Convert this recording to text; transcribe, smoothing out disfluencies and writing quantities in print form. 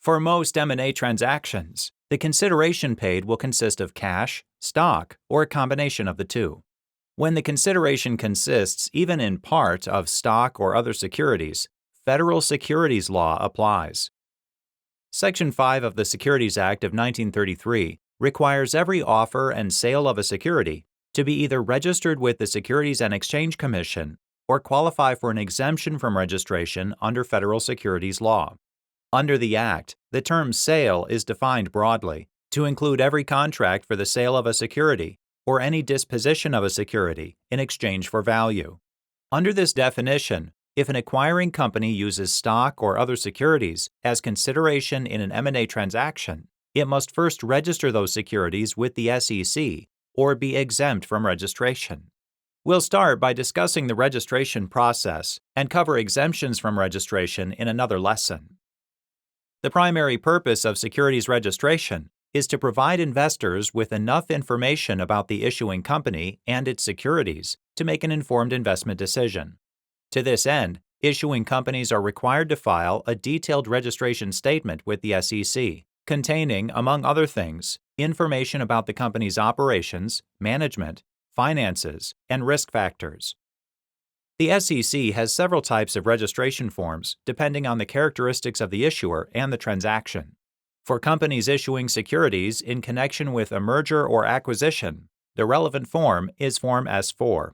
For most M&A transactions, the consideration paid will consist of cash, stock, or a combination of the two. When the consideration consists even in part of stock or other securities, federal securities law applies. Section 5 of the Securities Act of 1933 requires every offer and sale of a security to be either registered with the Securities and Exchange Commission or qualify for an exemption from registration under federal securities law. Under the Act, the term sale is defined broadly to include every contract for the sale of a security or any disposition of a security in exchange for value. Under this definition, if an acquiring company uses stock or other securities as consideration in an M&A transaction, it must first register those securities with the SEC or be exempt from registration. We'll start by discussing the registration process and cover exemptions from registration in another lesson. The primary purpose of securities registration is to provide investors with enough information about the issuing company and its securities to make an informed investment decision. To this end, issuing companies are required to file a detailed registration statement with the SEC, containing, among other things, information about the company's operations, management, finances, and risk factors. The SEC has several types of registration forms depending on the characteristics of the issuer and the transaction. For companies issuing securities in connection with a merger or acquisition, the relevant form is Form S-4.